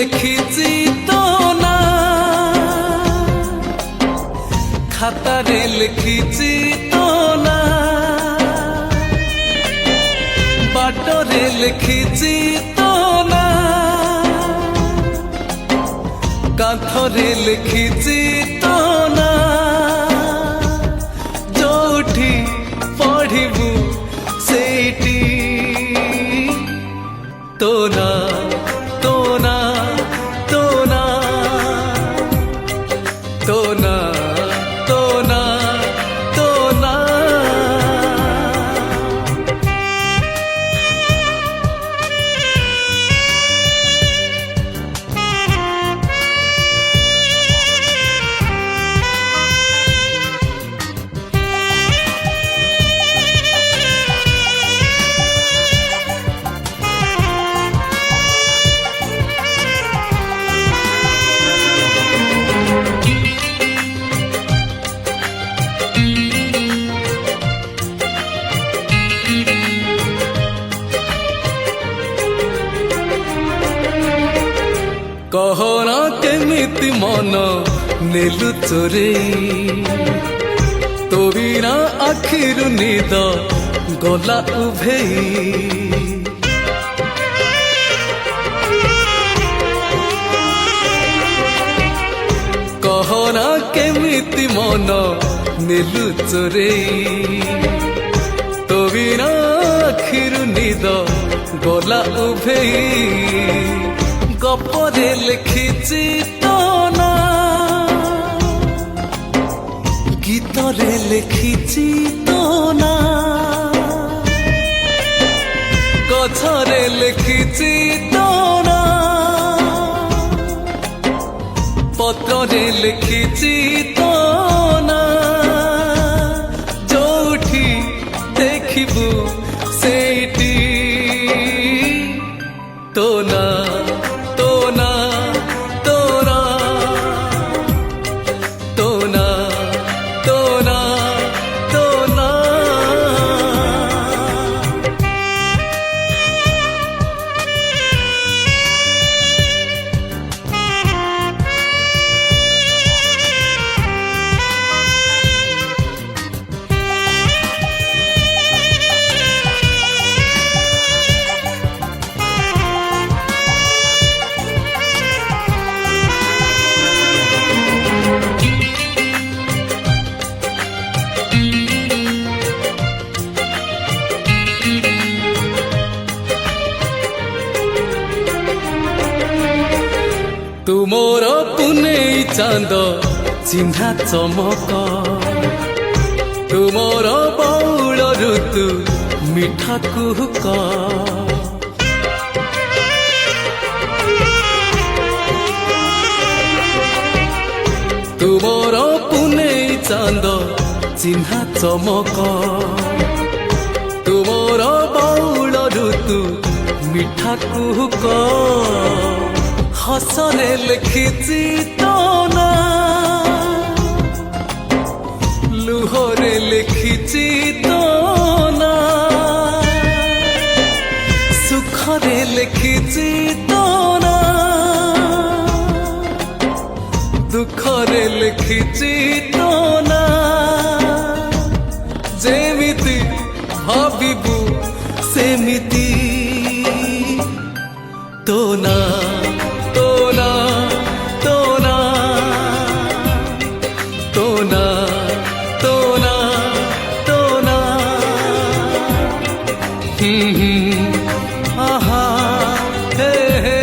লিখিছি তো না, খাতারে লিখিছি তো না, বাটরে লিখিছি তো না, কাঁথরে লিখিছি তো না, যোউঠি পঢ়িবু সেইটি তো না, তো না, তো না, তো না, তো না, তো না। कहना केमिति मन नेलु चोरेई, तो बिना आखिरु निद गला उभेई। कहना केमिति मन नेलु चोरेई, तो बिना आखिरु निद गला उभेई। गपरे लिखिছি তো না, গীতরে লিখিছি তো না, গছরে লিখিছি তো না, পত্রে লিখিছি তো না, যোউঠি দেখিবু সেইটি তো না, তো না, তো না, তো না, তো না, তো না। तुमोर पुनेई चांद चिन्हा चमक, तुमोर बौल ऋतु मिठा कुहुक, तुमोर पुनेई चांद चिन्हा चमक, तुमोर बौल ऋतु मिठा कुहुक। हसरे लिखिছি তো না, লুহরে লিখিছি তো না, সুখরে লিখিছি তো না, দুঃখরে লিখিছি তো না, যেমিতি ভাবিবু সেমিতি তো না, তো না, তো না, তো না, তো না, তো না। আহা হে হে,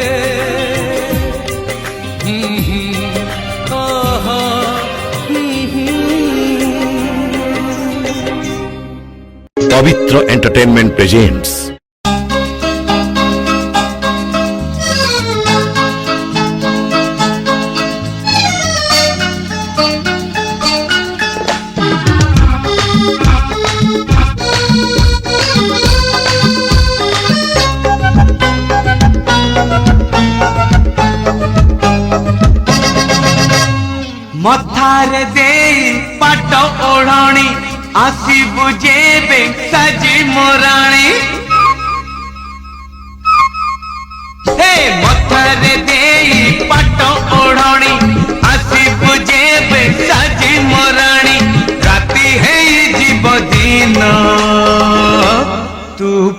আহা पवित्र एंटरटेनमेंट प्रेजेंट्स मथारे दे पाट ओढ़णी आसीबु जेबे सजी मोराणी हे मथारे दे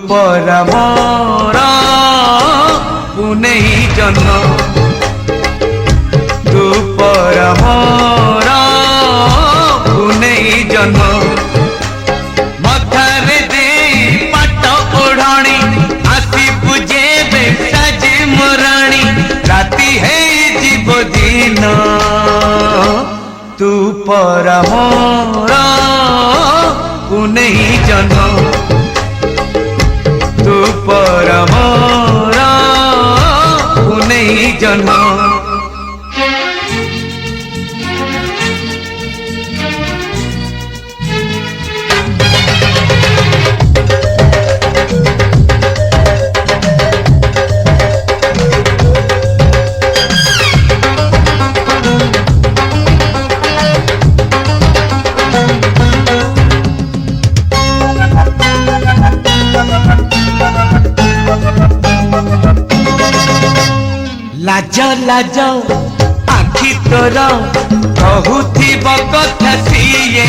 पर मोर पुनै जन्म तू पर मोर पुनै जन्म मथारे दे पाट ओढ़णी आसिबु जेबे साजे मोराणी राति है जीव दिन तू पर मोर पुनै जन्म तू पर मोर पुनै जन्म लाज लाज आखि तोर कहूथिब कथा सिए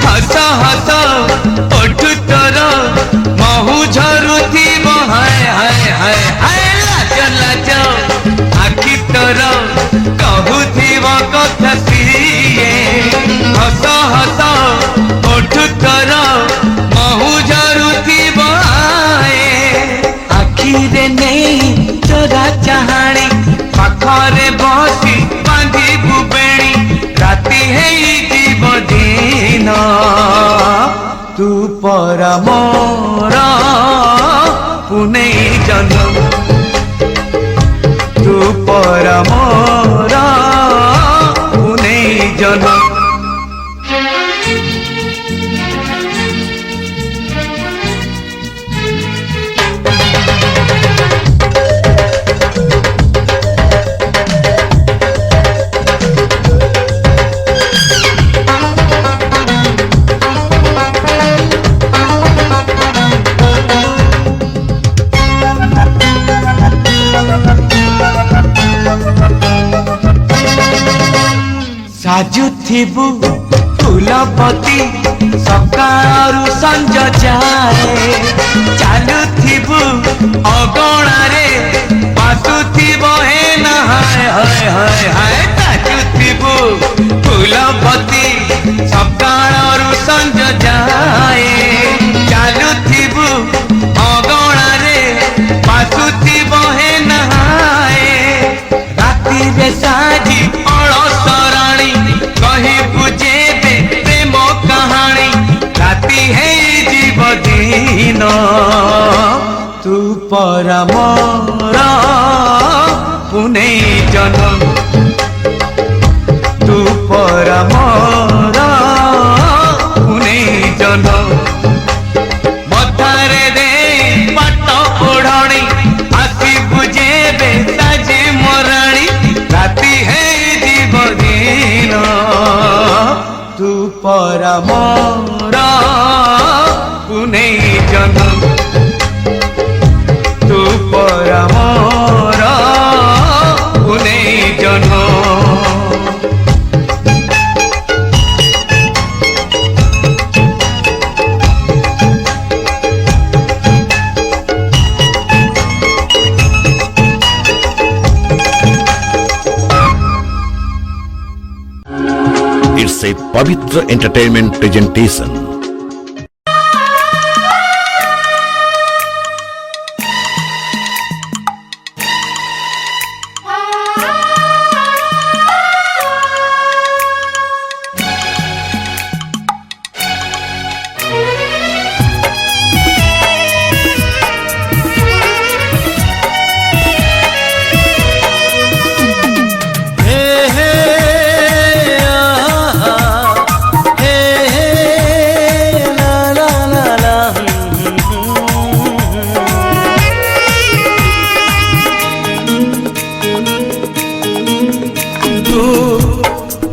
हस हस ओठु तोर महु झरुथिब हाय हाय हाय हाय लाज लाज आखि तोर कहूथिब कथा सिए हस हस ओठु तोर महु झरुथिब आखिरे नहीं तोरा चाहाणी पाखरे बसी बांधी बुबेणी राति है जीव दिन तू पर मोर पुनै जन्म तू पर मोर पुनै जन्म साजुथिबु फूलपति सकाळु संज जाए चालुथिबु अगणारे बासुथिब हे ना हाय हाय हाय हाय साजुथिबु फूलपति सकाळु संज जाए चालुथिबु अगणारे बासुथिब हे ना हाय राति रे साजी अलसराणी कही बुझेबे प्रेम कहानी राति है जीव दिन तू पर मोर पुनै जन्म तू पर मोर पुनै जन्म मथारे दे पाट ओढ़णी आसी बुझेबे साजे मोराणी राति है जीव दिन तू पर मोर पुनै जन्म तू पर मोर पुनै जन्म It's a Pavitra Entertainment presentation.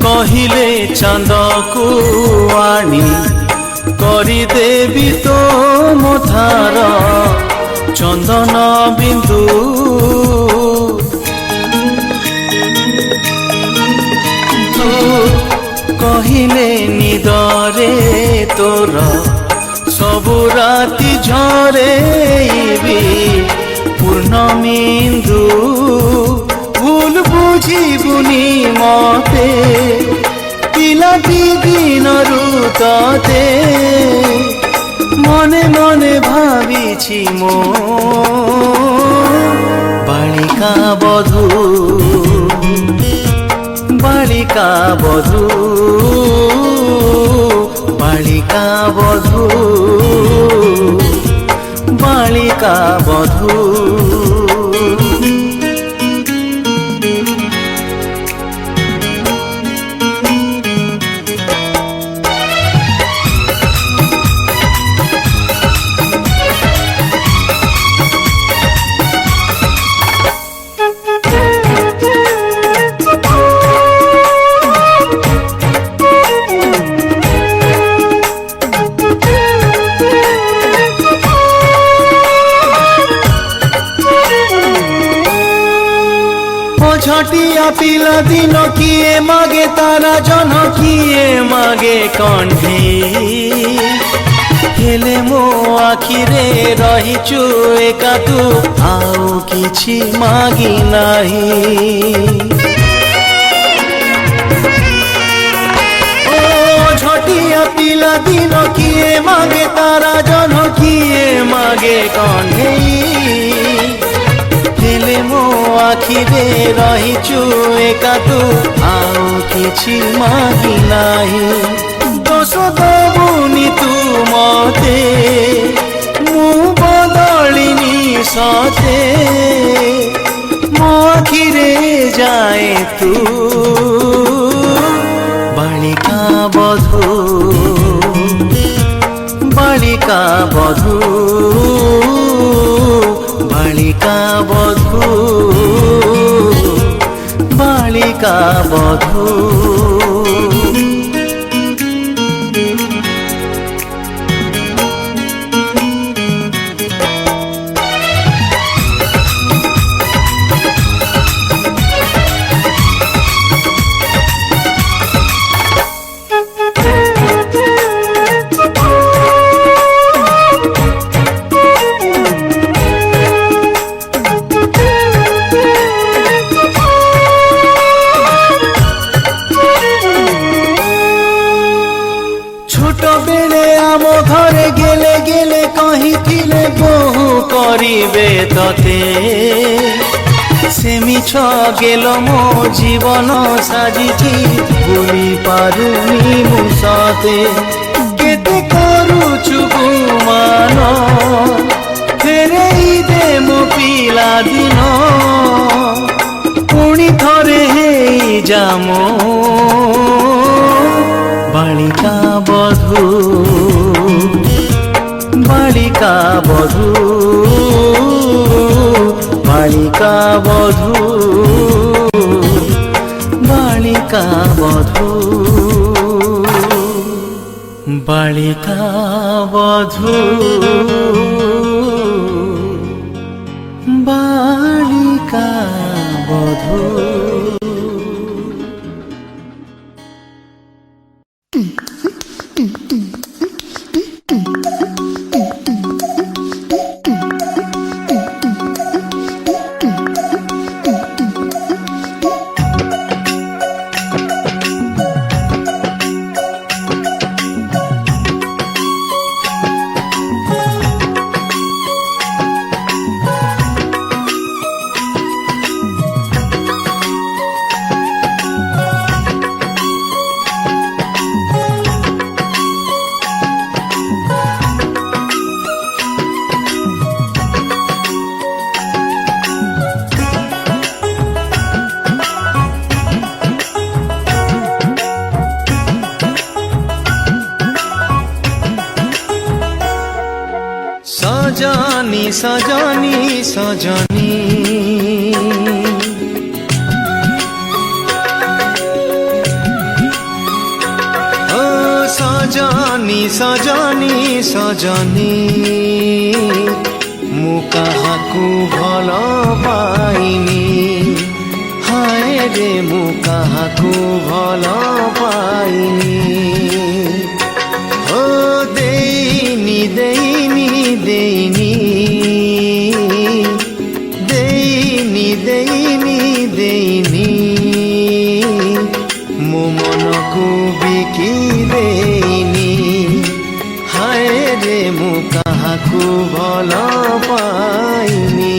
कहिले चांद को आनी करी देवी तो मोथार चंदन बिंदु तू कहिले निदरे तोर सबुरा ରାତି ଝରେଇବି ପୂର୍ଣ୍ଣମିନ୍ଦୁ ଭୁଲ ବୁଝିବୁନି ମତେ ପିଲାଟି ଦିନରୁ ତତେ মনে মনে ভাবিছি মো বালিকা বধূ বালিকা বধূ বালিকা বধূ বালিকা বধূ ঝটিয়া পিলা দিন কিয়ে মাগে তারা জন কিয়ে মাগে কণ্ঠে হেলে মো আখিরে রহিছু একা তু আউ কিছু মাগি নাহি ও ঝটিয়া পিলা দিন কিয়ে মাগে তারা জন কিয়ে মাগে কণ্ঠে হেলে মো আখিরে রহিছু একা তু আউ কিছু মাগি নাহি দোষ দবুনি তু মতে মু বদলিনি সতে মো আখিরে যায় তু বালিকা বধূ বালিকা বধূ বালিকা বধূ বালিকা বধূ ঘরে গেলে গেলে কহিছিলে বহু করিবে ততে সে মিছ গেল মো জীবন সাজিছি ভুলি পারুনি মু সতে কেতে করুছু গুমান ফেরেই দে মো পিলা দিন পুଣି থরে হেই যাম বালিকা বধূ বালিকা বধূ বালিকা বধূ বালিকা বধূ বালিকা বধূ বালিকা বধূ সজনী সজনী সজনী ও সজনী সজনী সজনী মু কাহাকু ভাল পাইনি হায় রে মু কাহাকু ভাল পাইনি ও দেইনি দেইনি କାହାକୁ ଭଲ ପାଇନି।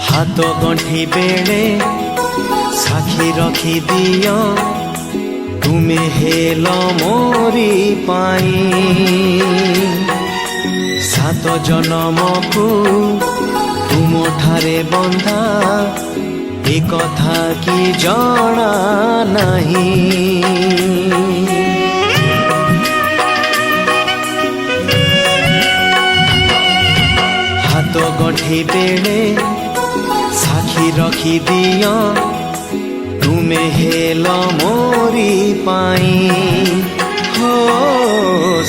ହାତ ଗଣ୍ଠି ବେଳେ ସାକ୍ଷୀ ରଖିଦିଅ, ତୁମେ ହେଲ ମୋରି ପାଇଁ। 7 ଜନମକୁ ତୁମଠାରେ ବନ୍ଧା, ଏ କଥା କି ଜଣା ନାହିଁ। ହାତ ଗଣ୍ଠି ବେଳେ ସାକ୍ଷୀ ରଖିଦିଅ, ତୁମେ ହେଲ ମୋରି ପାଇଁ।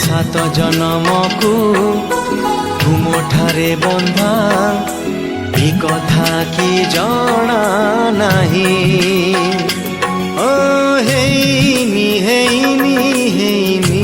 7 ଜନମକୁ ତୁମଠାରେ ବନ୍ଧା, ଏ କଥା କି ଜଣା ନାହିଁ। ହେଇନି ହେଇନି ହେଇନି,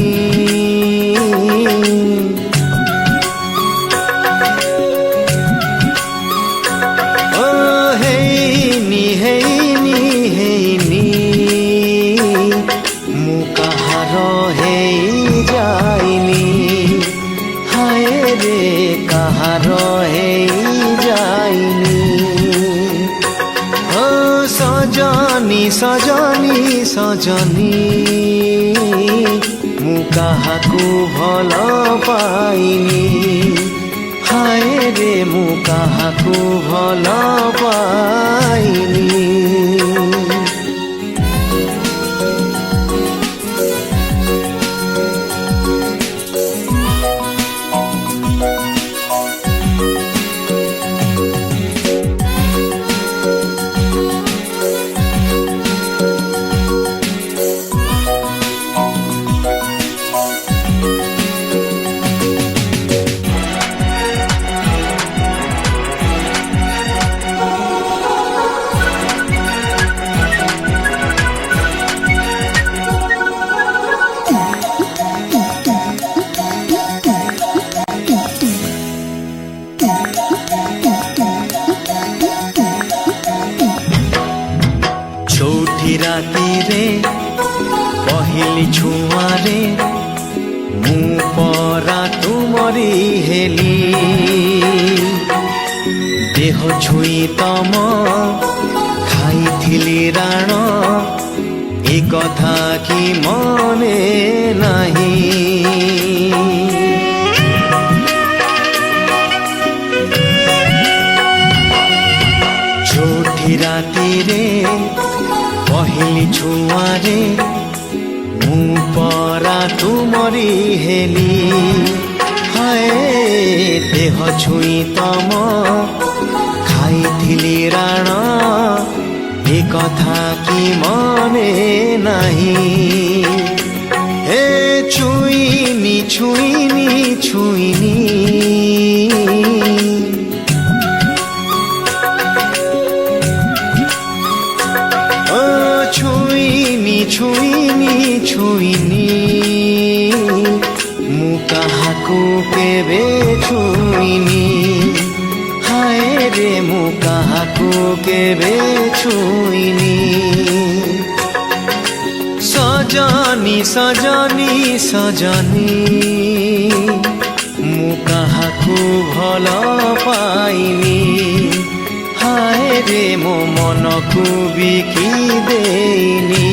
ସଜନି ସଜନି, ମୁଁ କାହାକୁ ଭଲ ପାଇନି। ହାୟ ରେ ମୁଁ କାହାକୁ ଭଲ ପାଇନି। ରାତିରେ ପହିଲି ଛୁଆଁରେ ମୁଁ ପରା ତୁମରି ହେଲି। ଦେହ ଛୁଇଁ ତମ ଖାଇଥିଲି ରାଣ, ଏ କଥା କି ମନେ ନାହିଁ। ଛୋଟି ରାତିରେ ପହିଲି ଛୁଆଁରେ ମୁଁ ପରା ତୁମରି ହେଲି। ହାୟ ଦେହ ଛୁଇଁ ତମ ଖାଇଥିଲି ରାଣ, ଏ କଥା କି ମନେ ନାହିଁ। ହେ ଛୁଇଁନି ଛୁଇଁନି ଛୁଇଁନି, ଛୁଇଁନି ଛୁଇଁନି, ମୁଁ କାହାକୁ କେବେ ଛୁଇଁନି। ହାୟ ରେ ମୁଁ କାହାକୁ କେବେ ଛୁଇଁନି। ସଜନି ସଜନି ସଜନି, ମୁଁ କାହାକୁ ଭଲ ପାଇନି। ହାୟ ରେ ମୋ ମନକୁ ବିକି ଦେଇନି।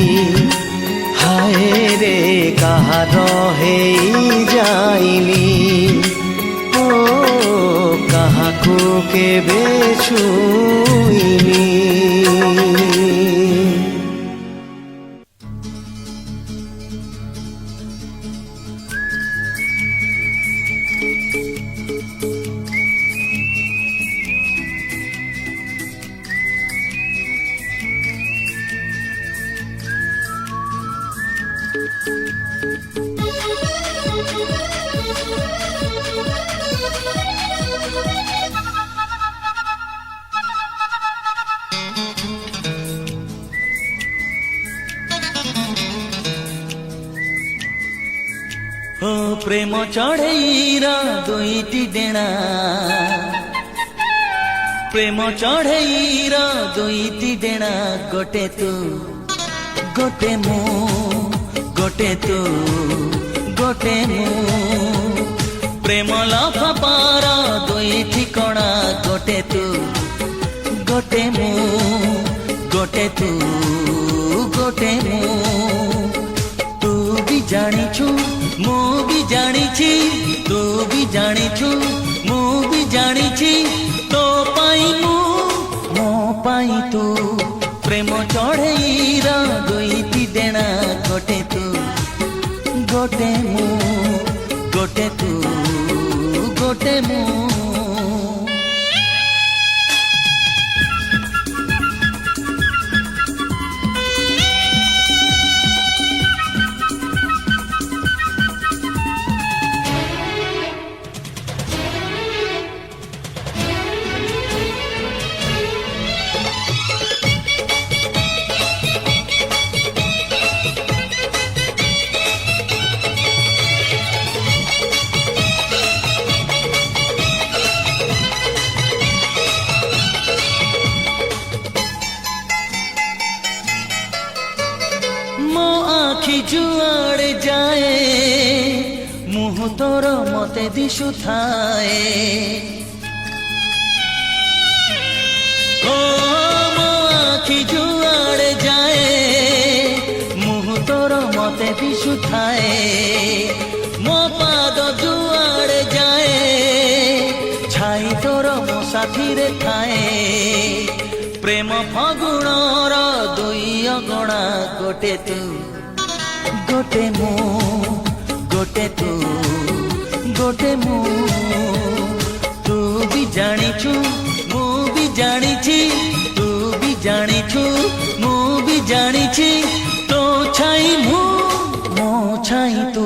ହାୟ ରେ କାହାର ହେଇଯାଇନି। ଓ କାହାକୁ କେବେ ଛୁଇଁନି। ପ୍ରେମ ଚଢ଼େଇର ଦୁଇଟି ଡେଣା ପ୍ରେମ ଚଢ଼େଇର ଦୁଇଟି ଡେଣା ଗୋଟେ ତୁ ଗୋଟେ ମୁଁ ଗୋଟେ ତୁ ଗୋଟେ ମୁଁ ପ୍ରେମ ଲଫାପାର ଦୁଇ ଠିକଣା ଗୋଟେ ତୁ ଗୋଟେ ମୁଁ ଗୋଟେ ତୁ ଗୋଟେ ମୁଁ ତୁ ବି ଜାଣିଛୁ ମୁଁ ବି ଜାଣିଛି ତୁ ବି ଜାଣିଛୁ ମୁଁ ବି ଜାଣିଛି ତୋ ପାଇଁ ମୁଁ ମୋ ପାଇଁ ତୁ ପ୍ରେମ ଚଢ଼େଇର ଦୁଇଟି ଡେଣା ଗୋଟେ ତୁ ଗୋଟେ ମୁଁ ଗୋଟେ ତୁ ଗୋଟେ ମୁଁ जुआड़े जाए मुह तोर मते दिशु थाए ओ मो आखि जुआड़े जाए मुह तोर मते दिशु थाए मो पाद जुआड़े जाए छाई तोर मो साथी रे थाए प्रेम फगुणर दुई अगणा गोटे तू गोटे ମୁଁ गोटे तू गोटे ମୁଁ तू भी ଜାଣିଛୁ ମୁଁ ବି ଜାଣିଛି ତୁ ବି ଜାଣିଛୁ ମୁଁ ବି ଜାଣିଛି ତୋ ଛାଇ ମୁଁ ମୋ ଛାଇ ତୁ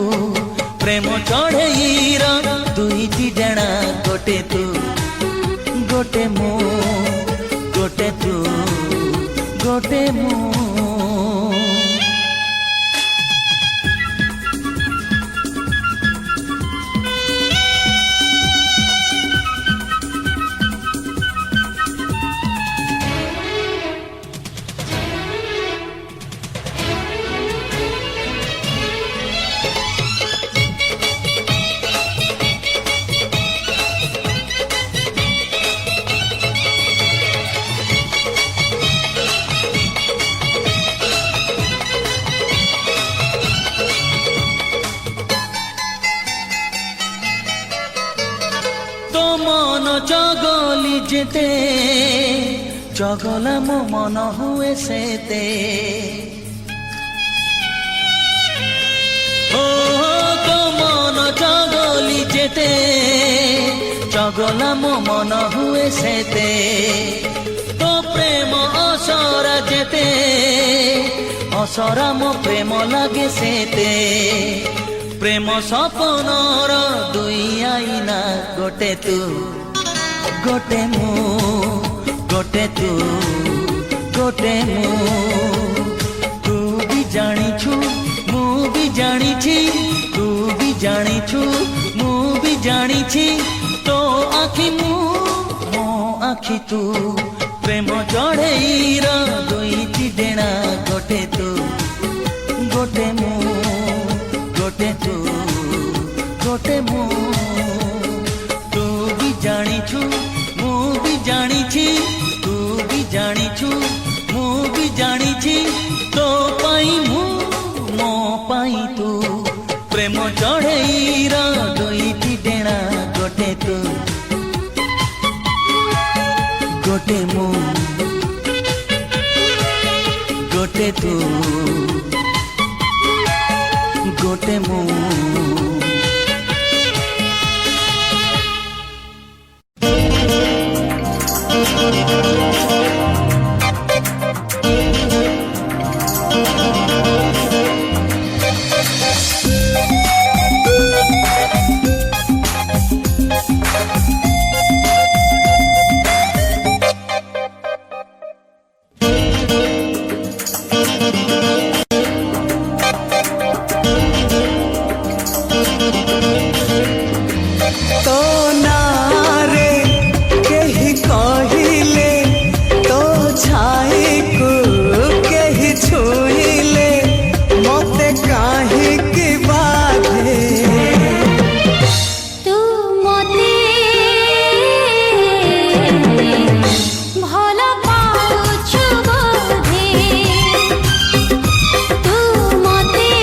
ପ୍ରେମ ଚଢ଼େଇର ଦୁଇଟି ଡେଣା ଗୋଟେ ତୁ ଗୋଟେ ମୁଁ ଗୋଟେ ତୁ ଗୋଟେ ମୁଁ जगली जेते जगला मो मन हुए सेते ओ तो मन जगली जेते जगला मो मन हुए सेते तो प्रेम असरा जेते असरा मो प्रेम लागे सेते प्रेम सपनर दुई आईना गोटे तू गोटे ମୁଁ गोटे तू गोटे ମୁଁ तू भी ଜାଣିଛୁ ମୁଁ ବି ଜାଣିଛି ତୁ ବି ଜାଣିଛୁ ମୁଁ ବି ଜାଣିଛି ତୋ ଆଖି ମୁଁ ମୋ ଆଖି ତୁ ପ୍ରେମ ଚଢ଼େଇର ଦୁଇଟି ଡେଣା ଗୋଟେ ତୁ ଗୋଟେ ମୁଁ ଗୋଟେ ତୁ ଗୋଟେ ମୁଁ ତୁ ବି ଜାଣିଛୁ ମୁଁ ବି ଜାଣିଛି ତୁ ବି ଜାଣିଛୁ ମୁଁ ବି ଜାଣିଛି ତୋ ପାଇଁ ମୁଁ ମୋ ପାଇଁ ତୁ ପ୍ରେମ ଚଢ଼େଇର ଦୁଇଟି ଡେଣା ଗୋଟେ ତୁ ଗୋଟେ ମୁଁ ଗୋଟେ ତୁ ଗୋଟେ ମୁଁ तो नारे केही कहिले तो छाई को केही छुईले मते काहे की बाधे तू मते भल पाउछु बोधे तू मते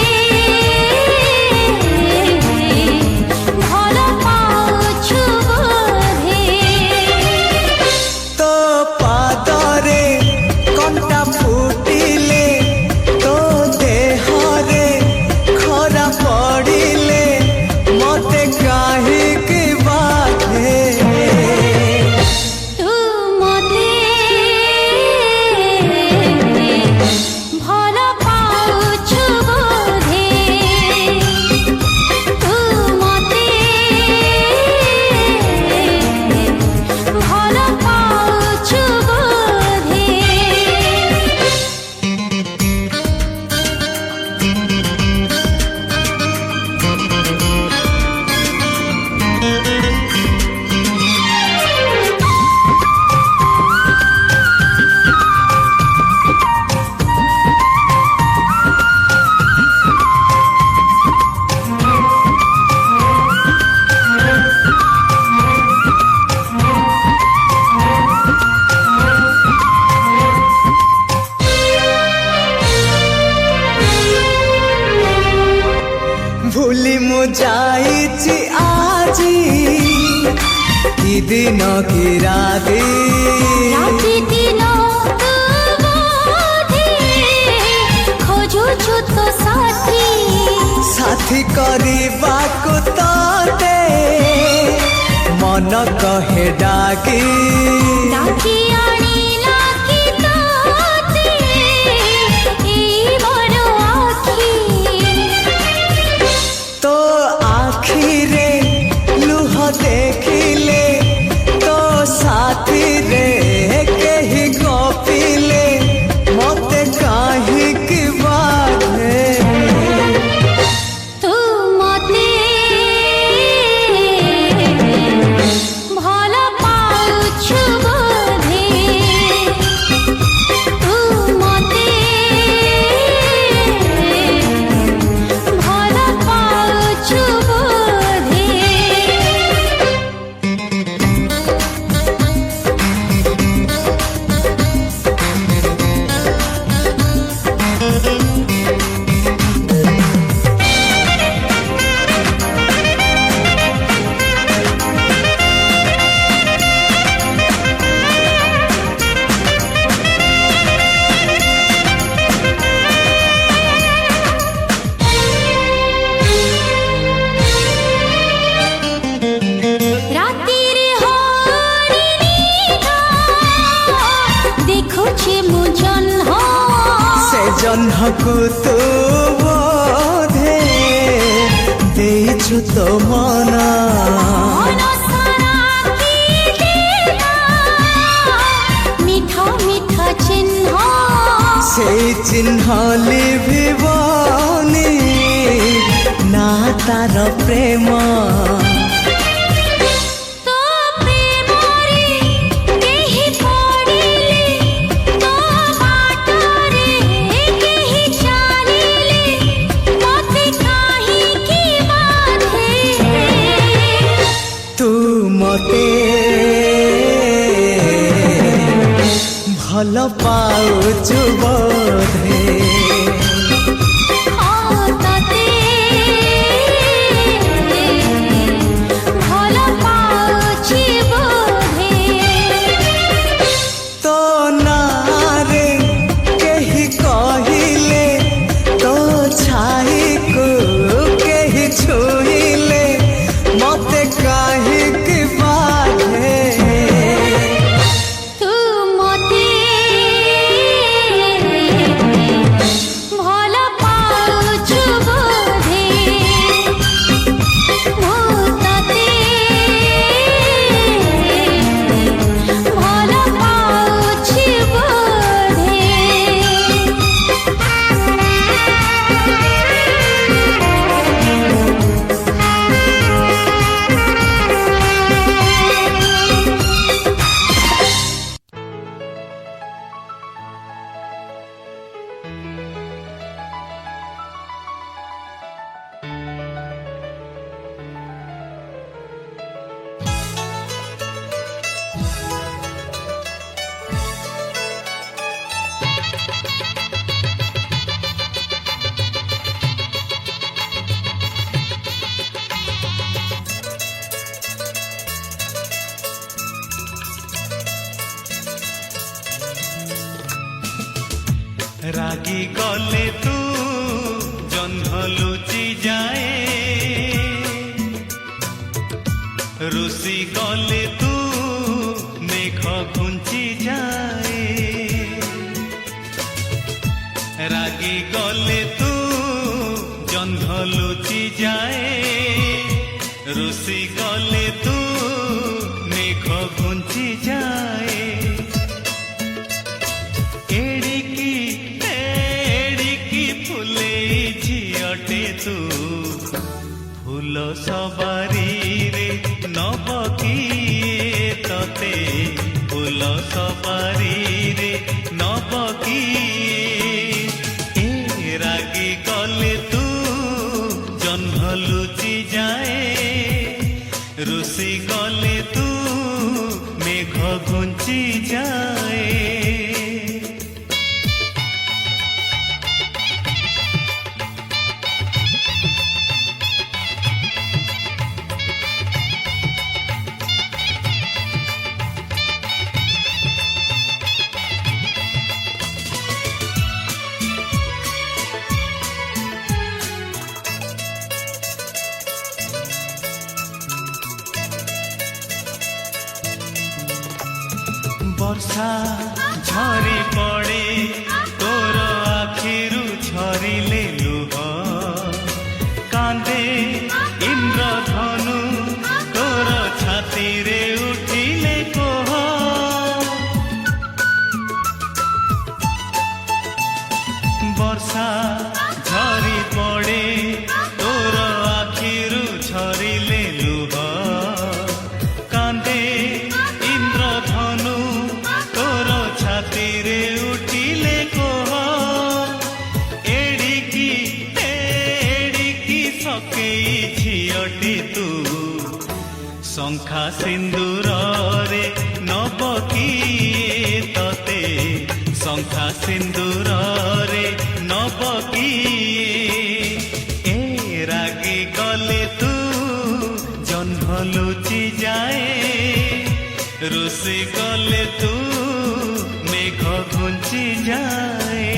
भल पाउछु बोधे तो पादरे कंटा फुटिले तो देहरे खरा पड़िले मते काहे की बाधे तू मते भल पाउछु बोधे तू मते भल पाउछु बोधे भूली मु जाइछि आजी की दिन की राती राति दिन तू बोधे खोजुछु तो साथी साथी କରିବାକୁ तते मन कहे डाकी डाकी आनिला कि तोते एई मोर आखी तो आखिरे लुह देखिले तो साथी रे केही गपिले मते काहे की बाधे तू मते भल पाउछु बोधे तू मते भल पाउछु बोधे रातिरे हरिणी देखुछि मु जन्ह से जन्हकु तू बोधे देइछु तो मना मन सारा की देना मिठा मिठा चिन्ह से चिन्ह लिभिबनी ना तार प्रेम तो प्रेमरे केही पड़िले तो बाटरे केही चालिले मते काहे की बाधे तू मते भल पाउछु बोधे तते भल पाउछि बोधे तो नारे केही कहिले तो छाई को केही छुईले मते काहे की बाधे तू मते রাগি গলে তু জহ্ন লুচি যায়, রুষি গলে তু মেঘ ঘুঞ্চি যায়। রাগি গলে তু জহ্ন লুচি যায়, রুষি গলে তু মেঘ ঘুঞ্চি যায়। এড়িকি ফুলে ঝিয়টে তু, ফুল সবারি রে নব কিয়ে ততে, ফুল সবারি রে নব কিয়ে। রাগি গলে তু জহ্ন লুচি যায়, রুষি গলে তু মেঘ ঘুঞ্চি যায়। বর্ষা ঝরি পড়ে তোর আখিরু ঝরিলে লুহ, কান্দে ইন্দ্রধনু তোর ছাতিরে উঠিলে কোহ। বর্ষা ঝরি পড়ে তোর আখিরু ঝরিলে লুহ, কান্দে ইন্দ্রধনু তোর ছাতিরে উঠিলে কোহ। এড়িকি সকেই ঝিয়টি তু, শঙ্খা সিন্দুরে নব কিয়ে ততে, শঙ্খা সিন্দুরে নব কিয়ে। রাগি গলে তু জহ্ন লুচি যায়, রুষি গলে তু মেঘ ঘুঞ্চি যায়।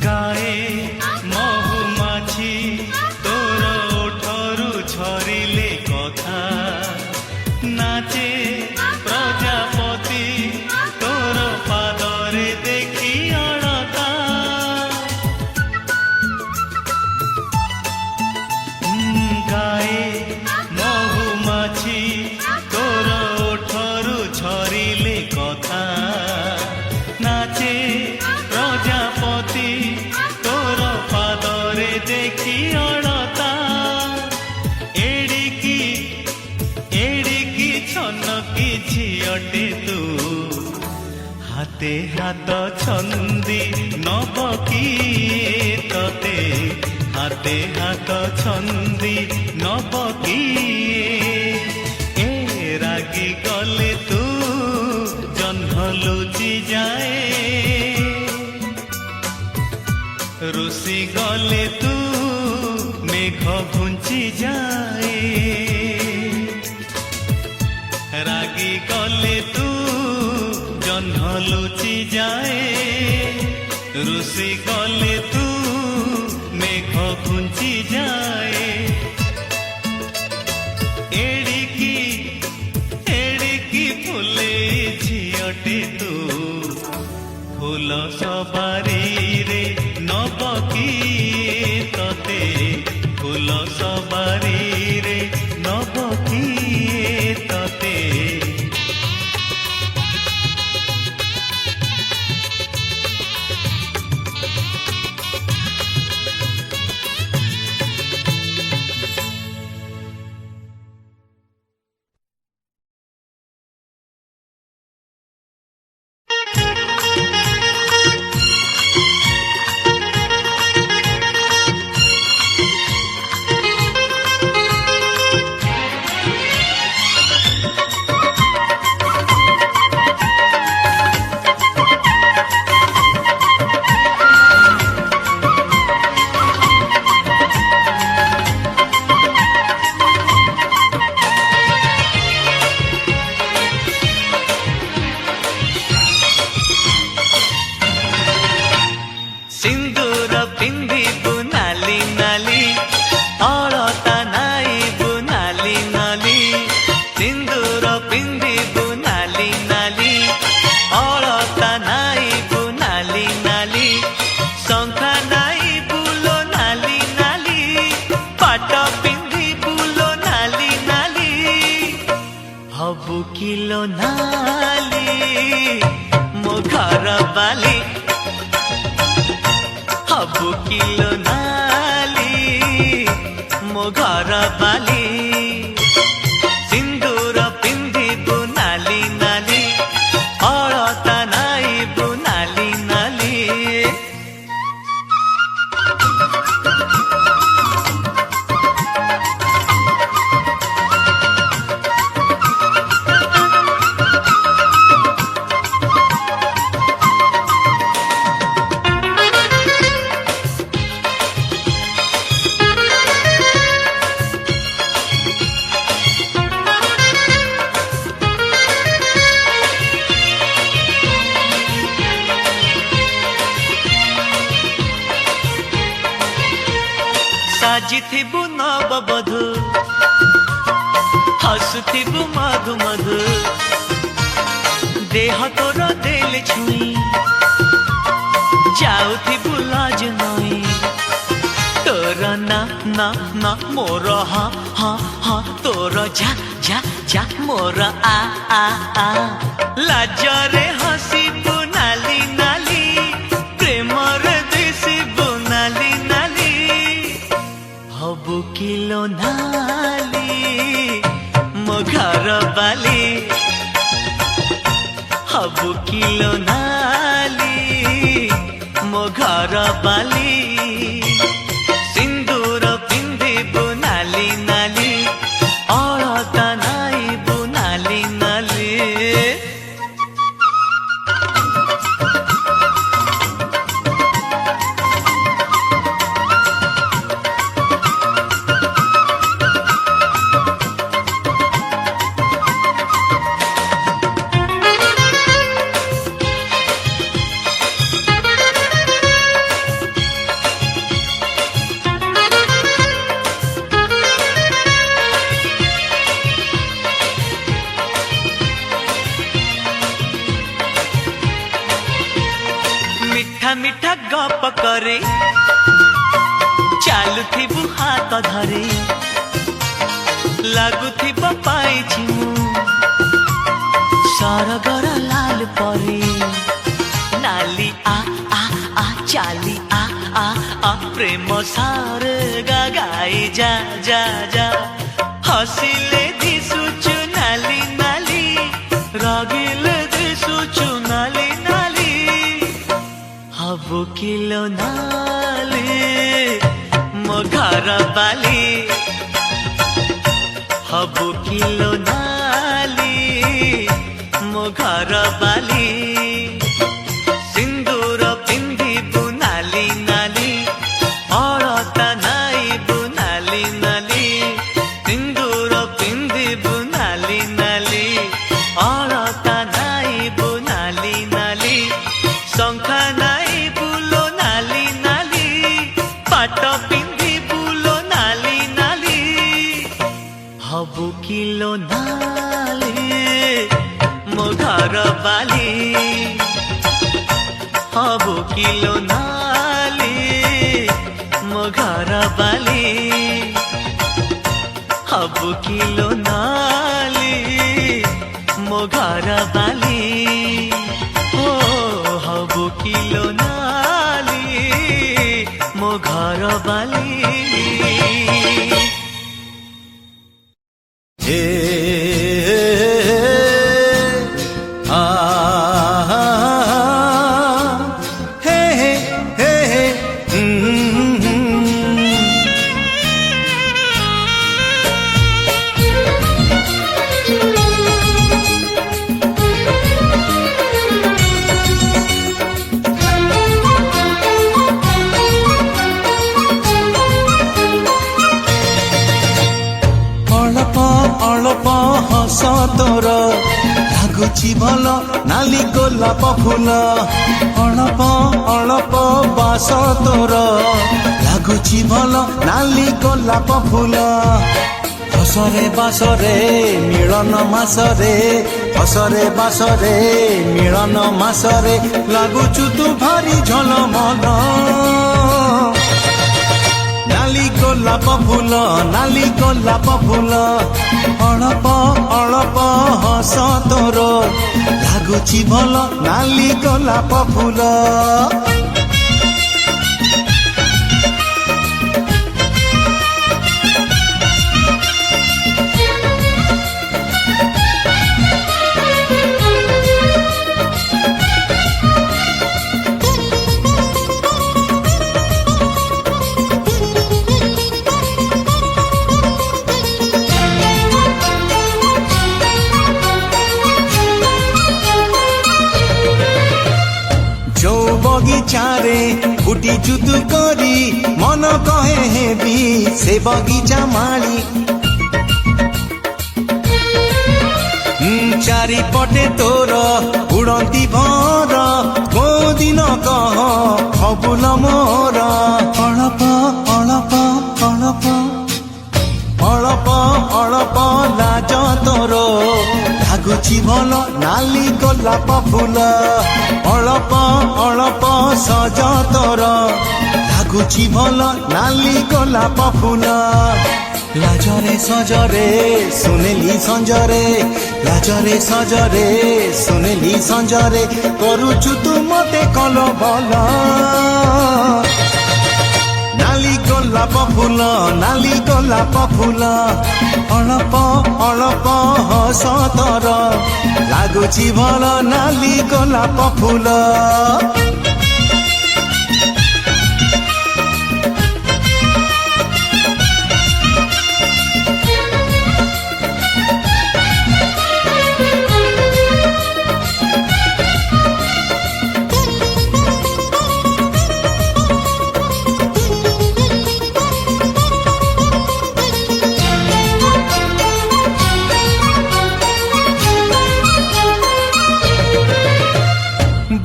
গায়ে মহুমাছি তোর ওঠরু ঝরিলে কথা, নাচে প্রজাপতি তোর পাদরে দেখি অড়তা। গায়ে মহুমাছি তোর ওঠরু ঝরিলে কথা, নাচে প্রজাপতি তোর পাদরে দেখি অড়তা। এড়িকি ছনকি ঝিয়টে তু, হাতে হাত ছন্দি নব কিয়ে ততে, হাতে হাত ছন্দি নব কিয়ে। রাগি গলে তু জহ্ন লুচি যায়, রুষি গলে তু মেঘ ঘুঞ্চি যায়। রাগি গলে তু জহ্ন লুচি যায়, রুষি গলে তু মেঘ ঘুঞ্চি যায়। এড়িকি ফুলে ঝিয়টে তু, ফুল সবারি রে নব কিয়ে ততে, ফুল সবারি রে নব কিয়ে ততে। नाली मो घर बाली हबु किलो नाली मो घर बाली सिंदूर पिंधिबु नाली नाली अलता नाइबु नाली नाली साजिथिबु नवबधू हसुथिबु मधु मधु देह तोर देले छुई जाउथिबु लाज नई तोर ना ना ना मोर हा हा हा तोर जा जा जा मोर आ आ आ लाजरे हसिबु नाली नाली प्रेमरे दिसिबु नाली नाली हबु किलो नाली मो घर बाली हबु किलो नाली मो घर बाली सिंदूर पिंधिबु नाली नाली अलता नाइबु नाली नाली मिठा मिठा गप करे चालुथिबु हाथ धरे लागुथिब पाइछि मु सरगर लाल परे नाली आ आ आ चाली आ आ आ प्रेम सार गाई जा जा जा हसिले दिसुचु नाली नाली रागिले दिसुचु नाली नाली हबु किलो नाली मो घर बाली हबु किलो नाली मो घर बाली सिंदूर पिंधिबु नाली नाली अलता नाइबु नाली नाली सिंदूर पिंधिबु नाली नाली अलता नाइबु नाली नाली शंखा नाइबुलो नाली नाली पाट पिंधिबुलो नाली नाली हबु किलो नाली मो घर बाली हबु किलो नाली मो घर बाली हबु किलो नाली मो घर बाली ओ हबु किलो नाली मो घर बाली हे आ हे हे हे हे ଅଳ୍ପ ଅଳ୍ପ ହସ ତୋର ଲାଗୁଛି ଭଲ ନାଲି ଗୋଲାପ ଫୁଲ ଅଳ୍ପ ଅଳ୍ପ ବାସ ତୋର ଲାଗୁଛି ଭଲ ନାଲି ଗୋଲାପ ଫୁଲ ହସରେ ବାସରେ ମିଳନ ମାସରେ ହସରେ ବାସରେ ମିଳନ ମାସରେ ଲାଗୁଛୁ ତୁ ଭାରି ଝଲମଲ ନାଲି ଗୋଲାପ ଫୁଲ ନାଲି ଗୋଲାପ ଫୁଲ ଅଳପ ଅଳପ ହସ ତୋର ଲାଗୁଛି ଭଲ ନାଲି ଗୋଲାପ ଫୁଲ बगीचारे फुटी जुतु करी मन कहे हेबी से बगीचा माली चारिपटे तोर उड़ती भर को दिन कह फबुल मोर अळप अळप अळप अळप अळप लाज तोर लाଗୁଛି ଭଲ ନାଲି ଗୋଲାପ ଫୁଲ ଅଳପ ଅଳପ ସଜ ତୋର ଲାଗୁଛି ଭଲ ନାଲି ଗୋଲାପ ଫୁଲ ଲାଜରେ ସଜରେ ସୁନେଲି ସଞ୍ଜରେ ଲାଜରେ ସଜରେ ସୁନେଲି ସଞ୍ଜରେ କରୁଛୁ ତୁ ମତେ କଲ ଭଲ नाली गोलाप फूल नाली गोलाप फूल अळप अळप हस तोर लाଗୁଛି ଭଲ नाली गोलाप फूल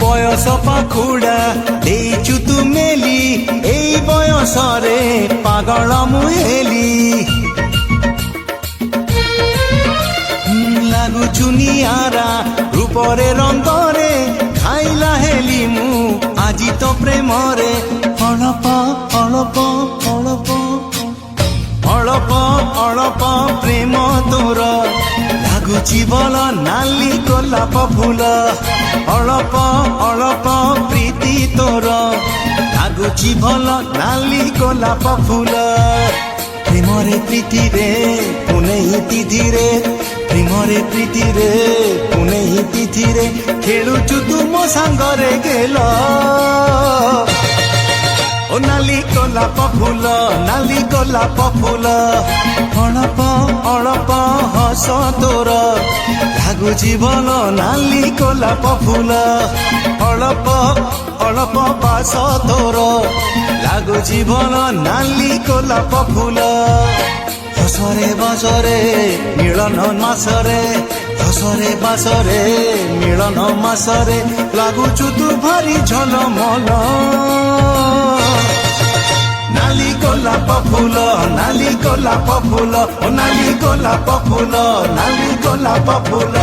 बयस पाखुड़ा देचु तु मेली एई बयस रे पागल मुहेली लागुछु नियारा रूपरे रंगरे खाइला हेली मु आजी तो प्रेम रे अळप अळप अळप अळप अळप प्रेम तोर लाଗୁଛି ଭଲ ନାଲି ଗୋଲାପ ଫୁଲ ଅଳପ ଅଳପ ପ୍ରୀତି ତୋର ଲାଗୁଛି ଭଲ ନାଲି ଗୋଲାପ ଫୁଲ ପ୍ରେମରେ ପ୍ରୀତିରେ ପୁନେଇ ତିଥିରେ ପ୍ରେମରେ ପ୍ରୀତିରେ ପୁନେଇ ତିଥିରେ ଖେଳୁଛୁ ତୁ ମୋ ସାଙ୍ଗରେ ଗେଲ ओ नाली गोलाप फूल नाली गोलाप फूल अळप अळप हस तोर लाଗୁଛି ଭଲ नाली गोलाप फूल अळप अळप बास तोर लाଗୁଛି ଭଲ नाली गोलाप फूल हसरे बासरे मिलन मासरे हसरे बासरे मिलन मासरे लाଗୁଛୁ तू भारी झलमल नाली गोलाप फूल नाली गोलाप फूल ओ नाली गोलाप फूल नाली गोलाप फूल